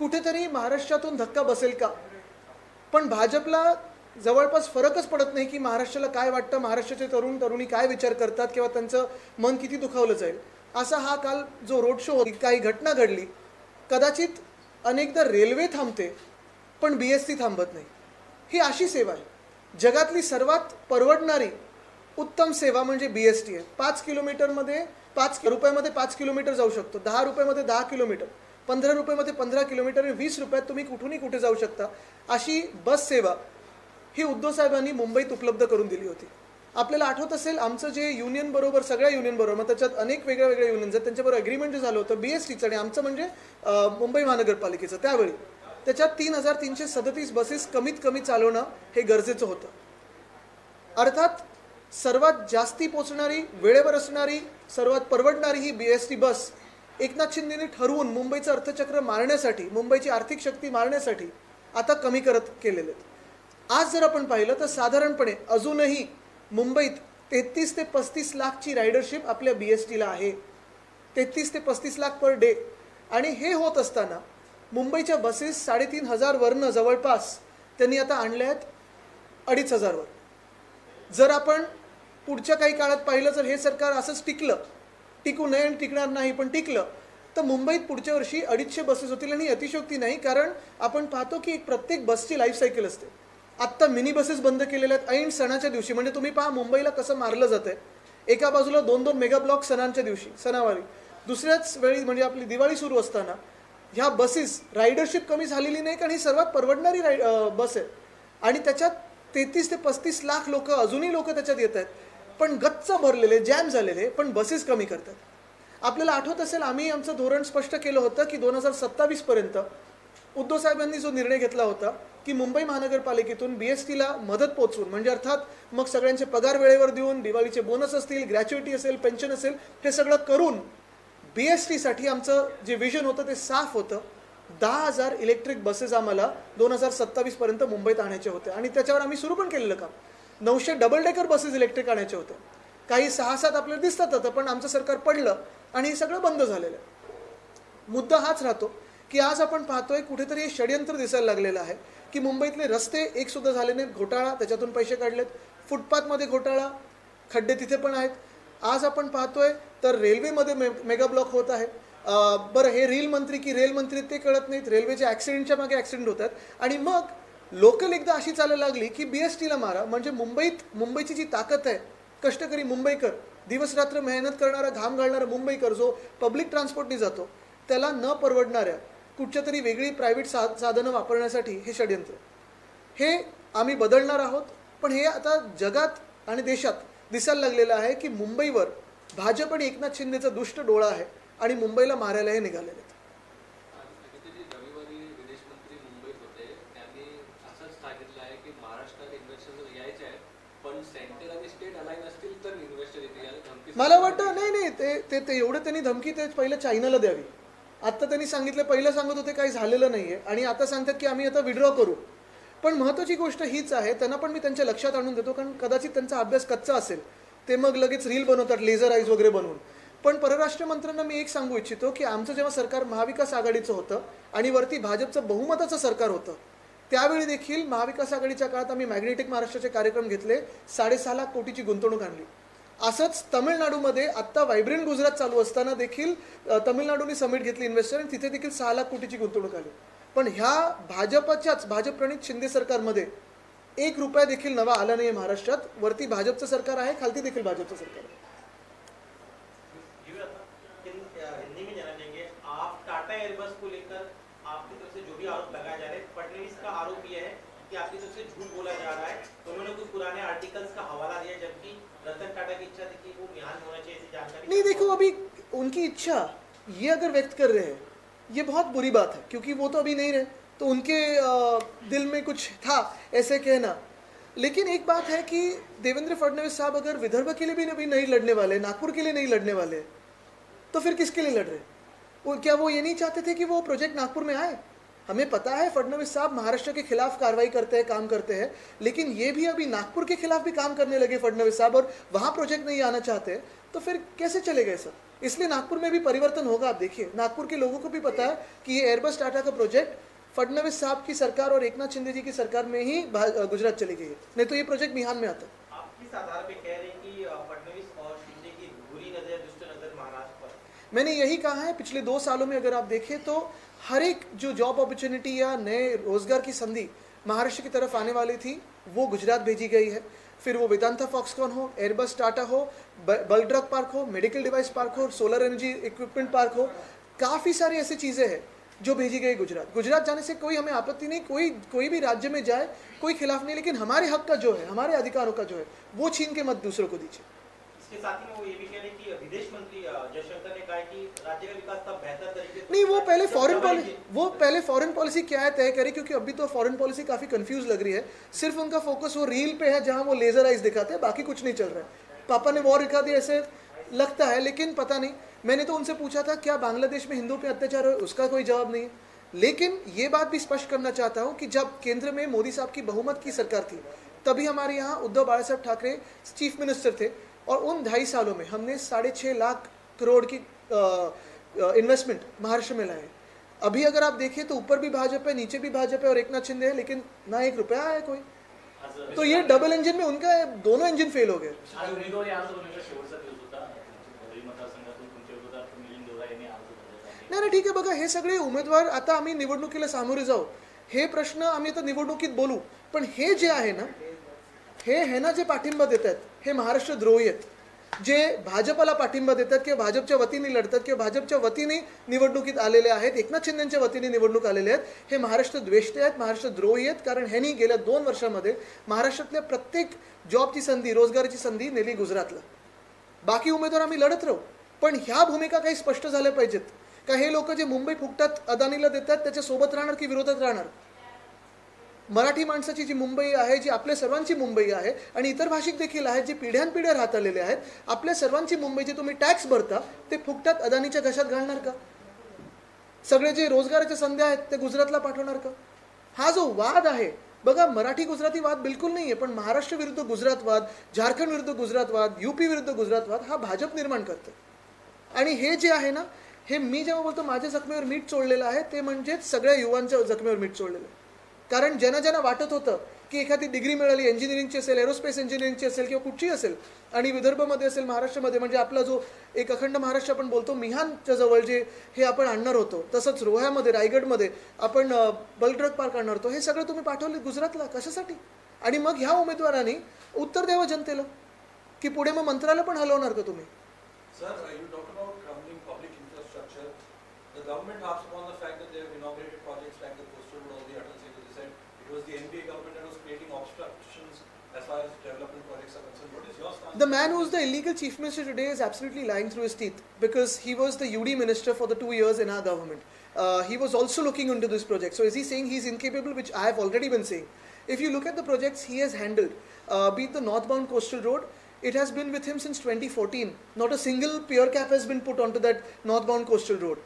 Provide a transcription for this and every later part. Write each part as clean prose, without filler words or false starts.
कुठेतरी महाराष्ट्रातून धक्का बसेल का? पण भाजपला जवळपास फरकच पडत नाही की महाराष्ट्राला काय वाटतं, महाराष्ट्राचे तरुण तरुणी काय विचार करतात किंवा त्यांचं मन किती दुखावलं जाईल. असा हा काल जो रोड शो होती, काही घटना घडली. कदाचित अनेकदा रेल्वे थांबते पण BST थांबत नाही. ही अशी सेवा आहे. जगातली सर्वात परवडणारी उत्तम सेवा म्हणजे BST आहे. 5 किलोमीटरमध्ये 5 रुपयामध्ये 5 किलोमीटर जाऊ शकतो, 10 रुपयामध्ये 10 किलोमीटर, 15 रुपयामध्ये 15 किलोमीटर आणि 20 रुपयात तुम्ही कुठूनही कुठे जाऊ शकता. अशी बस सेवा ही उद्धव साहेबांनी मुंबईत उपलब्ध करून दिली होती. आपल्याला आठवत असेल आमचं जे युनियन बरोबर, सगळ्या युनियन बरोबर, मग त्याच्यात अनेक वेगळ्या वेगळ्या युनियन आहेत, त्यांच्याबरोबर अग्रीमेंट जे झालं होतं BSTचं आणि आमचं म्हणजे मुंबई महानगरपालिकेचं, त्यावेळी त्याच्यात 3,337 बसेस कमीत कमी चालवणं हे गरजेचं होतं. अर्थात सर्वात जास्ती पोचणारी, वेळेवर असणारी, सर्वात परवडणारी ही BST बस एकनाथ शिंदेने ठरवून मुंबईचं अर्थचक्र मारण्यासाठी, मुंबईची आर्थिक शक्ती मारण्यासाठी आता कमी करत केलेले आहेत. आज जर आपण पाहिलं तर साधारणपणे अजूनही मुंबईत 33 ते 35 लाखची रायडरशिप आपल्या BSTला आहे. 33 ते 35 लाख पर डे. आणि हे होत असताना मुंबईच्या बसेस 3,500 वरनं जवळपास त्यांनी आता आणल्या आहेत 2,500 वर. जर आपण पुढच्या काही काळात पाहिलं तर हे सरकार असंच टिकू नये आणि टिकणार नाही, पण टिकलं तर मुंबईत पुढच्या वर्षी 250 बसेस होतील. आणि अतिशयोक्ती नाही, कारण आपण पाहतो की प्रत्येक बसची लाईफ सायकल असते. आत्ता मिनी बसेस बंद केलेल्या आहेत ऐन सणाच्या दिवशी. म्हणजे तुम्ही पहा मुंबईला कसं मारलं जातंय. एका बाजूला 2-2 मेगा ब्लॉक सणांच्या दिवशी, सणावारी, दुसऱ्याच वेळी म्हणजे आपली दिवाळी सुरू असताना ह्या बसेस, रायडरशिप कमी झालेली नाही, कारण ही सर्वात परवडणारी बस आहे. आणि त्याच्यात 33 ते 35 लाख लोक, अजूनही लोक त्याच्यात येत आहेत, पण गच्च भरलेले, जॅम झालेले, पण बसेस कमी करतात. आपल्याला आठवत असेल आम्ही आमचं धोरण स्पष्ट केलं होतं की 2027 पर्यंत उद्धव साहेबांनी जो निर्णय घेतला होता की मुंबई महानगरपालिकेतून BSTला मदत पोचवून, म्हणजे अर्थात मग सगळ्यांचे पगार वेळेवर देऊन, दिवाळीचे बोनस असतील, ग्रॅच्युइटी असेल, पेन्शन असेल, हे सगळं करून BSTसाठी आमचं जे विजन होतं ते साफ होतं. 10,000 इलेक्ट्रिक बसेस आम्हाला 2027 पर्यंत मुंबईत आणायचे होते. आणि त्याच्यावर आम्ही सुरू पण केलेलं काम. 900 डबल डेकर बसेस इलेक्ट्रिक आणायचे होते. काही 6-7 आपल्याला दिसतात आता, पण आमचं सरकार पडलं आणि हे सगळं बंद झालेलं आहे. मुद्दा हाच राहतो की आज आपण पाहतोय कुठेतरी हे षडयंत्र दिसायला लागलेलं आहे की मुंबईतले रस्ते एक सुद्धा झाले नाहीत, घोटाळा, त्याच्यातून पैसे काढलेत. फुटपाथमध्ये घोटाळा, खड्डे तिथे पण आहेत. आज आपण पाहतोय तर रेल्वेमध्ये मेगा ब्लॉक होत आहे. बरं, हे रेल मंत्री ते कळत नाहीत. रेल्वेचे ॲक्सिडेंटच्या मागे ॲक्सिडेंट होत आहेत. आणि मग लोकल एकदा अशी चालायला लागली की BSTला मारा. म्हणजे मुंबईची जी ताकद आहे, कष्टकरी मुंबईकर, दिवसरात्र मेहनत करणारा, घाम घालणारा मुंबईकर जो पब्लिक ट्रान्सपोर्टने जातो, त्याला न परवडणाऱ्या कुठच्या तरी वेगळी प्रायव्हेट साधनं वापरण्यासाठी हे षडयंत्र, हे आम्ही बदलणार आहोत. पण हे आता जगात आणि देशात दिसायला लागलेलं आहे की मुंबईवर भाजप आणि एकनाथ शिंदेचा दुष्ट डोळा आहे आणि मुंबईला मारायला हे निघालेले आहेत. रविवारी विदेश मंत्री मुंबईत होते, त्यांनी असंच सांगितलं आहे की महाराष्ट्रात इन्व्हेस्टर यायचे आहेत, पण सेंटर आणि स्टेट अलाइन असतील तर इन्व्हेस्टर येतील. मला वाटतं नाही ते एवढं त्यांनी धमकी ते पहिलं चायनाला द्यावी. आता त्यांनी सांगितलं, पहिलं सांगत होते काही झालेलं नाहीये आणि आता सांगतात की आम्ही आता विड्रॉ करू. पण महत्त्वाची गोष्ट हीच आहे, त्यांना पण मी त्यांच्या लक्षात आणून देतो, कारण कदाचित त्यांचा अभ्यास कच्चा असेल, ते मग लगेच रील बनवतात लेझर आईज वगैरे बनवून. पण परराष्ट्र मंत्र्यांना मी एक सांगू इच्छितो की आमचं जेव्हा सरकार महाविकास आघाडीचं होतं आणि वरती भाजपचं बहुमताचं सरकार होतं, त्यावेळी देखील महाविकास आघाडीच्या काळात आम्ही मॅग्नेटिक महाराष्ट्राचे कार्यक्रम घेतले, 6.5 लाख कोटीची गुंतवणूक आणली. असंच तामिळनाडूमध्ये आत्ता व्हायब्रंट गुजरात चालू असताना देखील तामिळनाडूने समिट घेतली इन्व्हेस्टर आणि तिथे देखील 6 लाख कोटीची गुंतवणूक आली. पण ह्या भाजप प्रणित शिंदे सरकारमध्ये 1 रुपया देखील नवा आला नाही महाराष्ट्रात. वरती भाजपचं सरकार आहे, खालती देखील भाजपचं सरकार आहे. हिंदी में जानना चाहेंगे आप टाटा एयरबस को लेकर आपकी तरफ से जो भी आरोप लगाए जा रहे हैं, फडणवीस का आरोप यह है कि आपकी तरफ से झूठ बोला जा रहा है. उन्होंने कुछ पुराने आर्टिकल्स का हवाला दिया, जबकि रतन टाटा की इच्छा थी कि वो बिहार में होना चाहिए, ऐसी जानकारी नहीं. देखो, अभी उनकी इच्छा ये अगर व्यक्त कर रहे हैं, ये बहुत बुरी बात है, क्योंकि वो तो अभी नहीं रहे, तो उनके दिल में कुछ था ऐसे कहना. लेकिन एक बात है कि देवेंद्र फडणवीस साहब अगर विदर्भ के लिए भी अभी नहीं लड़ने वाले, नागपुर के लिए नहीं लड़ने वाले, तो फिर किसके लिए लड़ रहे? क्या वो ये नहीं चाहते थे कि वो प्रोजेक्ट नागपुर में आए? हमें पता है फडणवीस साहब महाराष्ट्र के खिलाफ कार्रवाई करते हैं, काम करते हैं, लेकिन ये भी अभी नागपुर के खिलाफ भी काम करने लगे फडणवीस साहब, और वहाँ प्रोजेक्ट नहीं आना चाहते, तो फिर कैसे चलेगा ये सब? इसलिए नागपुर में भी परिवर्तन होगा। आप देखिए, नागपुर के लोगों को भी पता है कि ये एयरबस टाटा का प्रोजेक्ट फडणवीस साहब की सरकार और एकनाथ शिंदे जी की सरकार में ही गुजरात चली गई है, नहीं तो ये प्रोजेक्ट बिहार में आता। आप किस आधार पे कह रहे हैं कि फडणवीस और शिंदे की बुरी नजर, दुष्ट नजर महाराष्ट्र पर? मैंने यही कहा है, पिछले 2 सालों में अगर आप देखें तो हर एक जो जॉब अपॉर्चुनिटी या नए रोजगार की संधि महाराष्ट्र की तरफ आने वाली थी वो गुजरात भेजी गई है। फिर वो वेदांता फॉक्सकॉन हो, एयरबस टाटा हो, बल्क ड्रग पार्क हो, मेडिकल डिवाइस पार्क हो, सोलर एनर्जी इक्विपमेंट पार्क हो, काफ़ी सारी ऐसी चीज़ें हैं जो भेजी गई गुजरात। गुजरात जाने से कोई हमें आपत्ति नहीं, कोई भी राज्य में जाए कोई खिलाफ नहीं, लेकिन हमारे हक का जो है, हमारे अधिकारों का जो है वो छीन के मत दूसरों को दीजिए। इसके साथ ही में वो ये भी कह रहे हैं कि विदेश मंत्री जयशंकर ने कहा है कि राज्य का विकास तब बेहतर तरीके से नहीं, वो पहले फॉरेन पॉलिसी क्या है तय करे, क्योंकि अभी तो फॉरेन पॉलिसी काफ़ी कंफ्यूज लग रही है। सिर्फ उनका फोकस वो रील पे है जहां वो लेजर आइज दिखाते हैं, बाकी कुछ नहीं चल रहा है। पापा ने वॉर दिखा दिया ऐसे लगता है, लेकिन पता नहीं। मैंने तो उनसे पूछा था क्या बांग्लादेश में हिंदुओं पे अत्याचार हो, उसका कोई जवाब नहीं है। लेकिन ये बात भी स्पष्ट करना चाहता हूँ कि जब केंद्र में मोदी साहब की बहुमत की सरकार थी तभी हमारे यहाँ उद्धव बाला साहब ठाकरे चीफ मिनिस्टर थे, और उन 2.5 सालों में हमने 6.5 लाख करोड़ की इन्वेस्टमेंट महाराष्ट्र में लाए। अभी अगर आप देखें तो ऊपर भी भाजपा है, नीचे भी भाजपा है और एकनाथ शिंदे है, लेकिन ना 1 रुपया आया कोई। तो ये डबल इंजन में उनका दोनों इंजन फेल हो गए। नाही ठीक आहे, बघा हे सगळे उमेदवार, आता आम्ही निवडणुकीला सामोरे जाऊ, हे प्रश्न आम्ही आता निवडणुकीत बोलू, पण हे जे आहे ना, हे ना जे पाठिंबा देत आहेत हे महाराष्ट्र द्रोही आहेत, जे भाजपला पाठिंबा देतात किंवा भाजपच्या वतीने लढतात किंवा भाजपच्या वतीने निवडणुकीत आलेले आहेत, एकनाथ शिंदेच्या वतीने निवडणूक आलेले आहेत, हे महाराष्ट्र द्वेष्टे आहेत, महाराष्ट्र द्रोही आहेत। कारण ह्यांनी गेल्या 2 वर्षामध्ये महाराष्ट्रातल्या प्रत्येक जॉबची संधी, रोजगाराची संधी नेली गुजरातला। बाकी उमेदवार आम्ही लढत राहू, पण ह्या भूमिका काही स्पष्ट झाल्या पाहिजेत का हे लोक जे मुंबई फुकटात अदानीला देतात त्याच्या सोबत राहणार की विरोधात राहणार। मराठी माणसाची जी मुंबई आहे, जी आपल्या सर्वांची मुंबई आहे, आणि इतर भाषिक देखील आहेत जे पिढ्यानपिढ्या राहत आलेले आहेत, आपल्या सर्वांची मुंबई जे तुम्ही टॅक्स भरता ते फुकटात अदानीच्या घशात घालणार का? सगळे जे रोजगाराच्या संधी आहेत ते गुजरातला पाठवणार का? हा जो वाद आहे बघा, मराठी गुजराती वाद बिलकुल नाही आहे, पण महाराष्ट्र विरुद्ध गुजरात वाद, झारखंड विरुद्ध गुजरात वाद, यूपी विरुद्ध गुजरात वाद हा भाजप निर्माण करते। आणि हे जे आहे ना, हे मी जेव्हा बोलतो माझ्या जखमेवर मीठ चोळलेलं आहे ते म्हणजेच सगळ्या युवांच्या जखमेवर मीठ चोळलेलं आहे। कारण ज्यांना वाटत होतं की एखादी डिग्री मिळाली, इंजिनिअरिंगची असेल, एरोस्पेस इंजिनिअरिंगची असेल किंवा कुठची असेल, आणि विदर्भमध्ये असेल, महाराष्ट्रामध्ये, म्हणजे आपला जो एक अखंड महाराष्ट्र आपण बोलतो, मिहानच्या जवळ जे हे आपण आणणार होतो, तसंच रोह्यामध्ये, रायगडमध्ये आपण बल्क ड्रग पार्क आणणार होतो, हे सगळं तुम्ही पाठवले गुजरातला कशासाठी? आणि मग ह्या उमेदवारांनी उत्तर द्यावं जनतेला की पुढे मग मंत्रालय पण हलवणार का तुम्ही? Sir, you talked about crumbling public infrastructure. The government harps upon the fact that they have inaugurated projects like the Coastal Road or the Atal Setu. They said it was the NDA government that was creating obstructions as far as development projects are concerned. What is your stance? The man who's the illegal chief minister today is absolutely lying through his teeth, because he was the UD minister for the 2 years in our government. He was also looking into this project. So is he saying he's incapable, which I have already been saying? If you look at the projects he has handled, be it the northbound coastal road, it has been with him since 2014. Not a single pure cap has been put onto that northbound coastal road.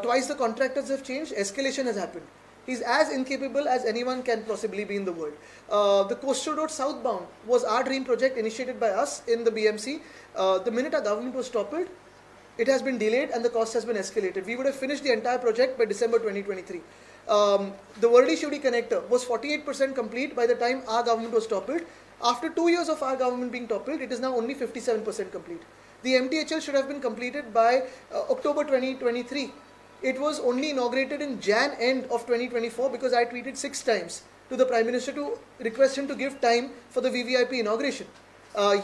Twice the contractors have changed, escalation has happened. He's as incapable as anyone can possibly be in the world. The coastal road southbound was our dream project initiated by us in the BMC. The minute our government was toppled, it has been delayed and the cost has been escalated. We would have finished the entire project by December 2023. The Worli-Shivdi connector was 48% complete by the time our government was toppled. After 2 years of our government being toppled, it is now only 57% complete. The MTHL should have been completed by October 2023. It was only inaugurated in Jan end of 2024 because I tweeted 6 times to the Prime Minister to request him to give time for the VVIP inauguration.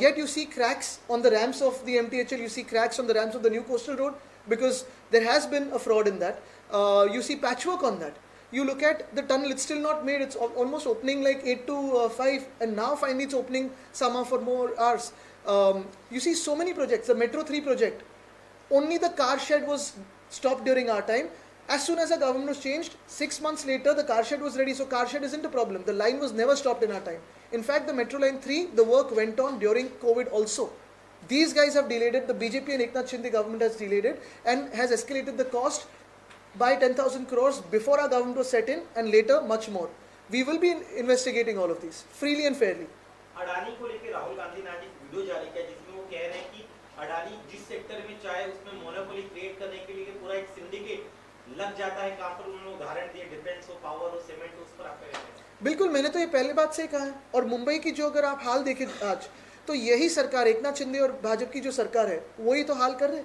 Yet you see cracks on the ramps of the MTHL, you see cracks on the ramps of the new coastal road because there has been a fraud in that. You see patchwork on that. You look at the tunnel, it's still not made, it's almost opening like 8 to 5 and now finally it's opening somehow for more hours. You see so many projects, the Metro 3 project, only the car shed was stopped during our time. As soon as the government was changed, 6 months later the car shed was ready, so car shed isn't a problem. The line was never stopped in our time. In fact, the Metro Line 3, the work went on during COVID also. These guys have delayed it, the BJP and Eknath Shinde government has delayed it and has escalated the cost by 10,000 crores before our government was set in and later much more. We will be investigating all of these freely and fairly. अडानी को लेकर राहुल गांधी ने आज एक video जारी KIA जिसमें वो कह रहे हैं कि अडानी जिस सेक्टर में चाहे उसमें मोनोपोली क्रिएट करने के लिए पूरा एक सिंडिकेट लग जाता है काम पर। उन्होंने उदाहरण दिए डिफेंस हो, पावर हो, सीमेंट हो, उस पर आपका क्या कहना है? बिल्कुल, मैंने तो ये पहले बात से ही कहा है। और मुंबई की जो अगर आप हाल देखें आज, तो यही सरकार, एकनाथ शिंदे और भाजपा की जो सरकार है वही तो हाल कर रहे।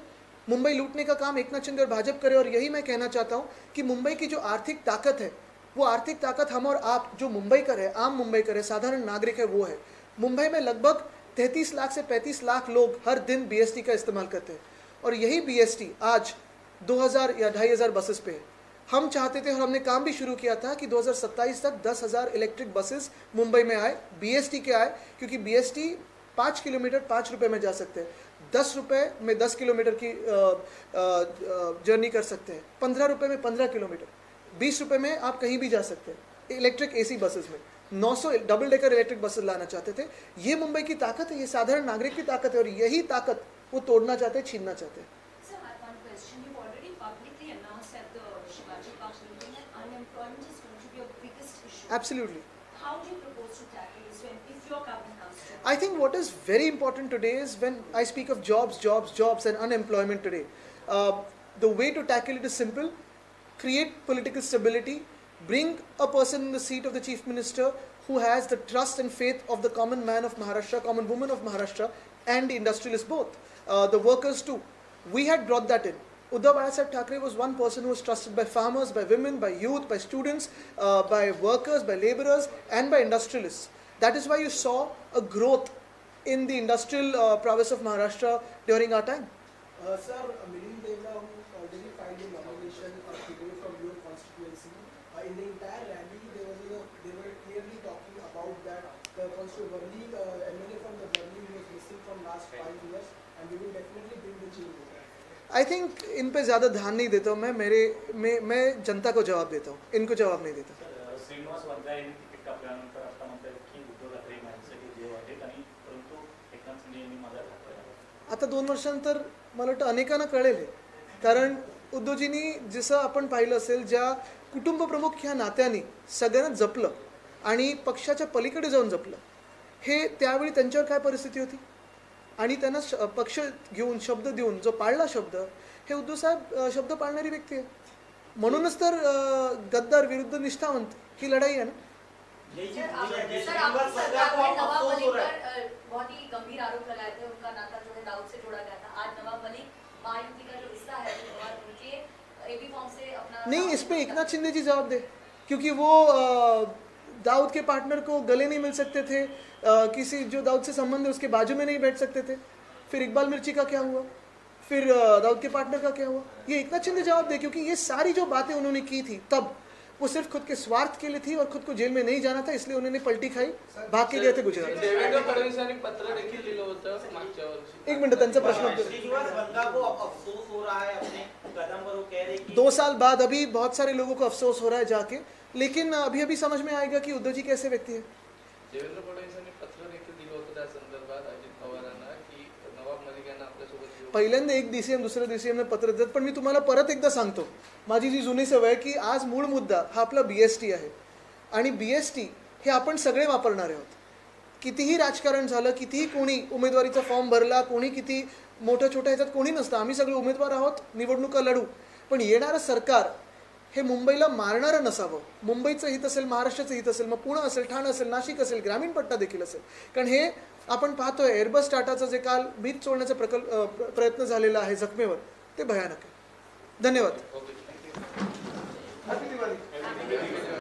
मुंबई लूटने का काम एकनाथ शिंदे और भाजपा करे। और यही मैं कहना चाहता हूँ कि मुंबई की जो आर्थिक ताकत है, वो आर्थिक ताकत हम और आप जो मुंबई कर है, आम मुंबई कर है, साधारण नागरिक है, वो है। मुंबई में लगभग 33 लाख से 35 लाख लोग हर दिन BST का इस्तेमाल करते हैं। और यही BST आज 2000 या 2500 बसेस पे है। हम चाहते थे और हमने काम भी शुरू किया था कि 2027 तक 10,000 इलेक्ट्रिक बसेस मुंबई में आए, BST के आए, क्योंकि BST 5 किलोमीटर 5 रुपये में जा सकते हैं, 10 रुपये में 10 किलोमीटर की जर्नी कर सकते हैं, 15 रुपये में 15 किलोमीटर, 20 रुपये में आप कहीं भी जा सकते हैं। इलेक्ट्रिक AC बसेस में 900 double decker electric buses Lana चाहते थे। ये मुंबई की ताकत है, ये साधारण नागरिक की ताकत है, और यही ताकत वो तोड़ना चाहते हैं, छीनना चाहते हैं। Sir, I have one question. You've already publicly announced at the Shivaji Park meeting that unemployment is going to be a biggest issue. Absolutely. How do you propose to tackle this if your cabinet comes to? I think what is very important today is when I speak of jobs and unemployment today, the way to tackle it is simple: create political stability, bring a person in the seat of the chief minister who has the trust and faith of the common man of Maharashtra, common woman of Maharashtra, and the industrialists both, the workers too. We had brought that in. Uddhav Sahib Thackeray was one person who was trusted by farmers, by women, by youth, by students, by workers, by laborers, and by industrialists. That is why you saw a growth in the industrial prowess of Maharashtra during our time. Sir, Milind Devra, who already filed a nomination today from your constituency, in the entire rally, they were clearly talking about that the Worli MLA from the Worli was missing from last 5 years, and we will definitely bring the change. I think इन पे ज़्यादा ध्यान नहीं देता हूँ मैं जनता को जवाब देता हूँ, इनको जवाब नहीं देता. श्रीनिवास वाद्रा यांनी तिकीट कापल्यानंतर आता म्हणतात की उद्धव ठाकरे माझ्यासाठी देव आहेत आणि परंतु एकनाथ शिंदे यांनी माझा घात केला. आता 2 वर्षांनंतर मला वाटतं अनेकांना कळेल हे. कारण उद्धवजींनी जसं आपण पाहिलं असेल, ज्या कुटुंब प्रमुख ह्या नात्याने सगळ्यांना जपलं आणि पक्षाच्या पलीकडे जाऊन जपलं, हे त्यावेळी त्यांच्यावर काय परिस्थिती होती आणि त्यांना पक्ष घेऊन शब्द देऊन जो पाळला शब्द, हे उद्धव साहेब शब्द पाळणारी व्यक्ती आहे. म्हणूनच तर गद्दार विरुद्ध निष्ठावंत ही लढाई आहे ना. सर, आपकी सरकार में नवाब मलिक पर बहुत ही गंभीर आरोप लगाए थे. उनका नाता जो है दाऊद से जोड़ा गया था. आज नवाब मलिक महायुति का जो हिस्सा है और उनके AB फॉर्म से अपना नहीं, इस पे एकनाथ शिंदे जी जवाब दे, क्योंकि वो दाऊद के पार्टनर को गले नहीं मिल सकते थे, किसी जो दाऊद से संबंध है उसके बाजू में नहीं बैठ सकते थे. फिर इकबाल मिर्ची का क्या हुआ, फिर दाऊद के पार्टनर का क्या हुआ, ये एकनाथ शिंदे जवाब दे. क्योंकि ये सारी जो बातें उन्होंने की थी तब वो सिर्फ खुद के स्वार्थ के लिए थी और खुद को जेल में नहीं जाना था, इसलिए उन्होंने पलटी खाई, भाग के गए थे गुजरात. देवेंद्र फडणवीसांनी पत्र देखील दिलं होतं मागच्या वर्षी. एक मिनट, त्यांचा प्रश्न. श्रीनिवास वंगा को अफसोस हो रहा है अपने कदम पर, वो कह रहे कि 2 साल बाद अभी बहुत सारे लोगों को अफसोस हो रहा है जाके, लेकिन अभी समझ में आएगा कि उद्धव जी कैसे व्यक्ति है. देवेंद्र फडणवीसांनी पत्र देखील दिलं होतं त्या संदर्भात अजित पवारांना की नवाब मलिक यांना आपल्यासोबत पहिल्यांदा एक DCM दुसऱ्या DCM ने पत्र देतात. पण मी तुम्हाला परत एकदा सांगतो, माझी जी जुनी सवय की आज मूळ मुद्दा हा आपला BST आहे आणि BST हे आपण सगळे वापरणार आहोत. कितीही राजकारण झालं, कितीही कोणी उमेदवारीचा फॉर्म भरला, कोणी किती मोठ्या छोट्या ह्याच्यात कोणी नसतं, आम्ही सगळे उमेदवार आहोत, निवडणुका लढू. पण येणारं सरकार हे मुंबईला मारणारं नसावं. मुंबईचं हित असेल, महाराष्ट्राचं हित असेल, मग पुणे असेल, ठाणे असेल, नाशिक असेल, ग्रामीण पट्टा देखील असेल. कारण हे आपण पाहतोय एअरबस टाटाचं जे काल भीत चोळण्याचा प्रयत्न झालेला आहे जखमेवर, ते भयानक आहे. धन्यवाद. ओके. हॅपी दिवाळी.